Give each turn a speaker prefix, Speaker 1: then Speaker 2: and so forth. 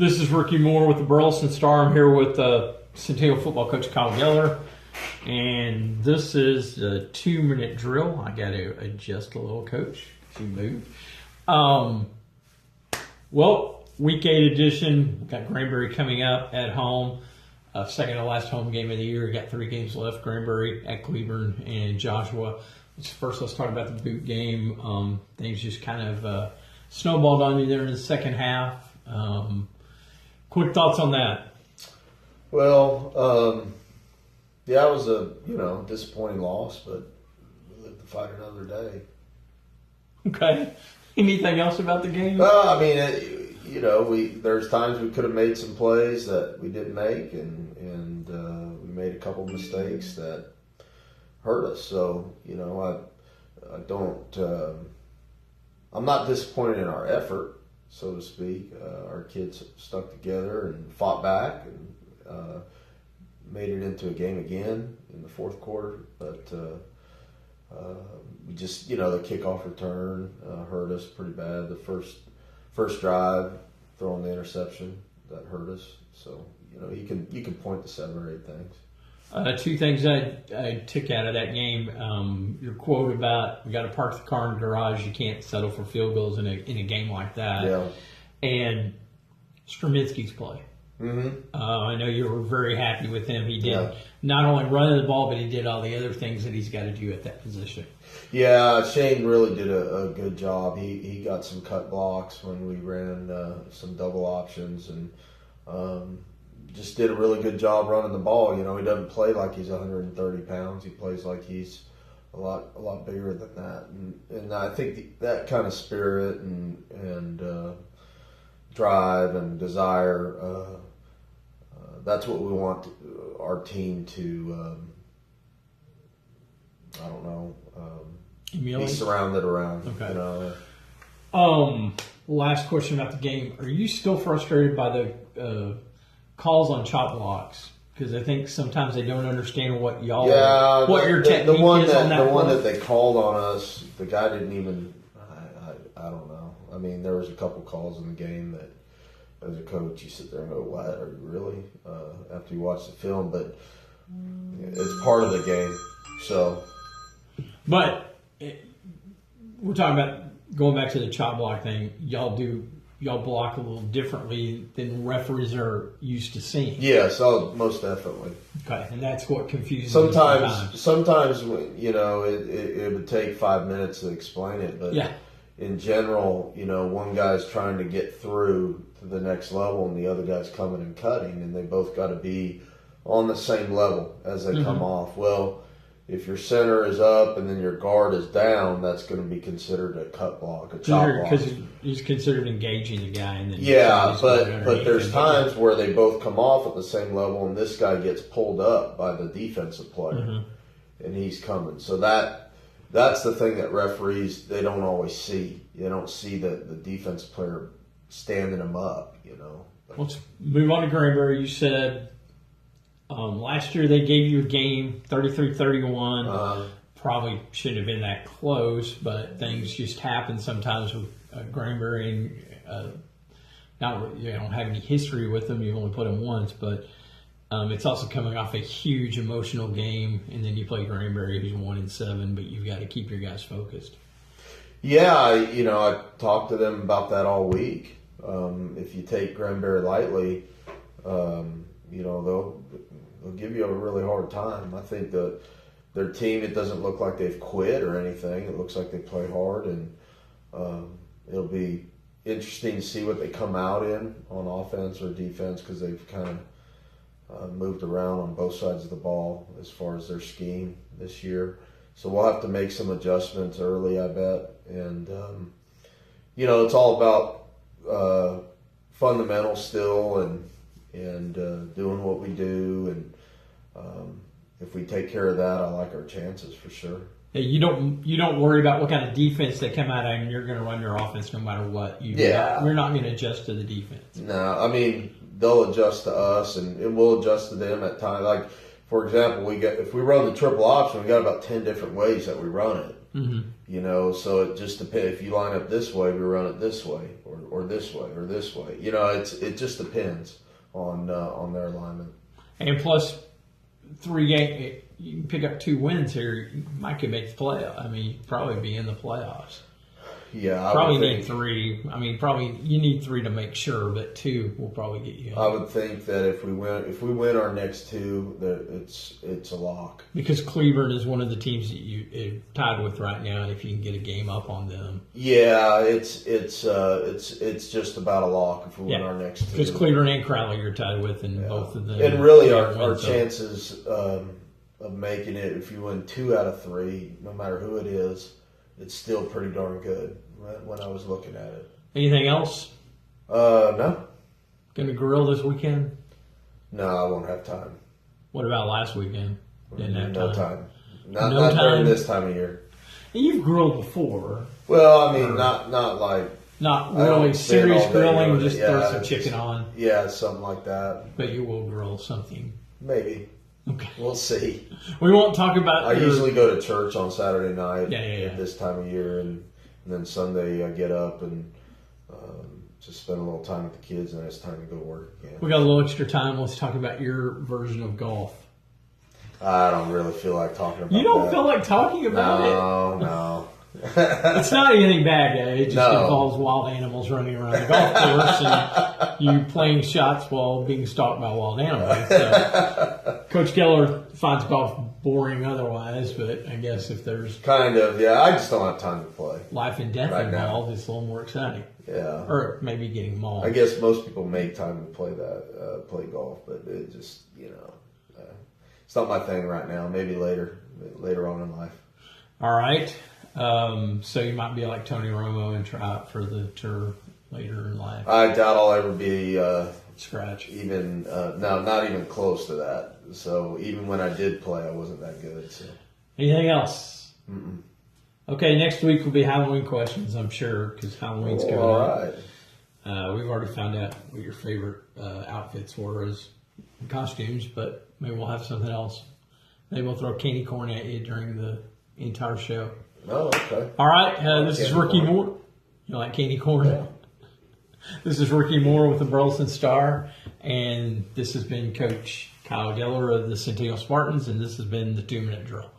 Speaker 1: This is Ricky Moore with the Burleson Star. I'm here with Centennial football coach Kyle Geller, and this is a 2-minute drill. I got to adjust a little, coach. She moved. Well, week 8 edition. We've got Granbury coming up at home. Second to last home game of the year. We've got 3 games left. Granbury at Cleburne and Joshua. First, let's talk about the boot game. Things just kind of snowballed on you there in the second half. Quick thoughts on that?
Speaker 2: Well, yeah, it was a disappointing loss, but we live to fight another day.
Speaker 1: Okay. Anything else about the game?
Speaker 2: I mean, there's times we could have made some plays that we didn't make, and we made a couple mistakes that hurt us. So I don't. I'm not disappointed in our effort, so to speak. Our kids stuck together and fought back and made it into a game again in the fourth quarter. But we just, the kickoff return hurt us pretty bad. The first drive, throwing the interception, that hurt us. So, you can point to 7 or 8 things.
Speaker 1: 2 things I took out of that game. Your quote about we got to park the car in the garage. You can't settle for field goals in a game like that.
Speaker 2: Yeah.
Speaker 1: And Straminsky's play.
Speaker 2: Mm-hmm.
Speaker 1: I know you were very happy with him. He did not only run the ball, but he did all the other things that he's got to do at that position.
Speaker 2: Yeah, Shane really did a good job. He got some cut blocks when we ran some double options and just did a really good job running the ball. He doesn't play like he's 130 pounds. He plays like he's a lot bigger than that. And I think that kind of spirit and drive and desire, that's what we want our team to, be surrounded around.
Speaker 1: Okay. Last question about the game. Are you still frustrated by the calls on chop blocks? Because I think sometimes they don't understand what your technique is on that.
Speaker 2: The one that they called on us, the guy didn't even. I don't know. I mean, there was a couple calls in the game that, as a coach, you sit there and go, "What? Are you really?" After you watch the film, but it's part of the game. So,
Speaker 1: but we're talking about going back to the chop block thing. Y'all block a little differently than referees are used to seeing.
Speaker 2: Yes, most definitely.
Speaker 1: Okay, and that's what confuses
Speaker 2: me sometimes, it would take 5 minutes to explain it, but in general, one guy's trying to get through to the next level, and the other guy's coming and cutting, and they both got to be on the same level as they come off. Well, if your center is up and then your guard is down, that's going to be considered a cut block, a chop block.
Speaker 1: Because he's considered engaging the guy. And then
Speaker 2: but there's times where they both come off at the same level and this guy gets pulled up by the defensive player and he's coming. So that's the thing that referees, they don't always see. They don't see the defense player standing him up,
Speaker 1: Let's move on to Granbury. You said last year they gave you a game, 33-31. Probably shouldn't have been that close, but things just happen sometimes with Granbury. And you don't have any history with them. You've only put them once, but it's also coming off a huge emotional game, and then you play Granbury, who's 1-7, but you've got to keep your guys focused.
Speaker 2: Yeah, I talked to them about that all week. If you take Granbury lightly, they'll give you a really hard time. I think their team, it doesn't look like they've quit or anything. It looks like they play hard, and it'll be interesting to see what they come out in on offense or defense, because they've kind of moved around on both sides of the ball as far as their scheme this year. So we'll have to make some adjustments early, I bet. And, it's all about fundamentals still and doing what we do. And if we take care of that, I like our chances for sure.
Speaker 1: Yeah, you don't worry about what kind of defense they come out and you're going to run your offense no matter what. You're not going to adjust to the defense.
Speaker 2: No, I mean, they'll adjust to us and we'll adjust to them at times. Like, for example, if we run the triple option, we got about 10 different ways that we run it. You know, so it just depends. If you line up this way, we run it this way, or this way, or this way. You know, it just depends on their alignment.
Speaker 1: And plus, 3 games, you can pick up 2 wins here. You might could make the playoff. I mean, you'd probably be in the playoffs.
Speaker 2: Yeah, I
Speaker 1: probably
Speaker 2: would
Speaker 1: need 3. I mean, probably you need 3 to make sure, but 2 will probably get you in.
Speaker 2: I would think that if we win our next 2, that it's a lock.
Speaker 1: Because Cleveland is one of the teams that you tied with right now, and if you can get a game up on them,
Speaker 2: yeah, it's just about a lock if we win our next 2.
Speaker 1: Because Cleveland and Crowley you're tied with, and both of them.
Speaker 2: And really, our chances of making it, if you win 2 out of 3, no matter who it is, it's still pretty darn good when I was looking at it.
Speaker 1: Anything else?
Speaker 2: No.
Speaker 1: Gonna grill this weekend?
Speaker 2: No, I won't have time.
Speaker 1: What about last weekend? Didn't have
Speaker 2: No
Speaker 1: time.
Speaker 2: time. Not during this time of year.
Speaker 1: And you've grilled before.
Speaker 2: Well, I mean, not like.
Speaker 1: Not really serious grilling, just throw some
Speaker 2: just
Speaker 1: chicken on.
Speaker 2: Yeah, something like that.
Speaker 1: But you will grill something.
Speaker 2: Maybe.
Speaker 1: Okay.
Speaker 2: We'll see.
Speaker 1: We won't talk about.
Speaker 2: I usually go to church on Saturday night
Speaker 1: at
Speaker 2: this time of year, and then Sunday I get up and just spend a little time with the kids, and then it's time to go to work again.
Speaker 1: We got a little extra time. Let's talk about your version of golf.
Speaker 2: I don't really feel like talking about it.
Speaker 1: You don't feel like talking about it?
Speaker 2: No.
Speaker 1: It's not anything bad, it just involves wild animals running around the golf course and you playing shots while being stalked by wild animals. So, Coach Keller finds golf boring otherwise, but I guess if there's
Speaker 2: kind of, yeah, I just don't have time to play.
Speaker 1: Life and death involved, it's a little more exciting.
Speaker 2: Yeah.
Speaker 1: Or maybe getting mauled.
Speaker 2: I guess most people make time to play golf, but it just, it's not my thing right now. Maybe later on in life.
Speaker 1: All right. So you might be like Tony Romo and try out for the tour later in life.
Speaker 2: I doubt I'll ever be
Speaker 1: scratch.
Speaker 2: Even no, not even close to that. So even when I did play, I wasn't that good. So
Speaker 1: anything else?
Speaker 2: Mm-mm.
Speaker 1: Okay, next week will be Halloween questions, I'm sure, because Halloween's coming up.
Speaker 2: All right.
Speaker 1: We've already found out what your favorite outfits were as costumes, but maybe we'll have something else. Maybe we'll throw candy corn at you during the entire show.
Speaker 2: Oh, okay.
Speaker 1: All right, this is Ricky Moore. You like candy corn? Yeah. This is Ricky Moore with the Burleson Star, and this has been Coach Kyle Geller of the Centennial Spartans, and this has been the 2-Minute Drill.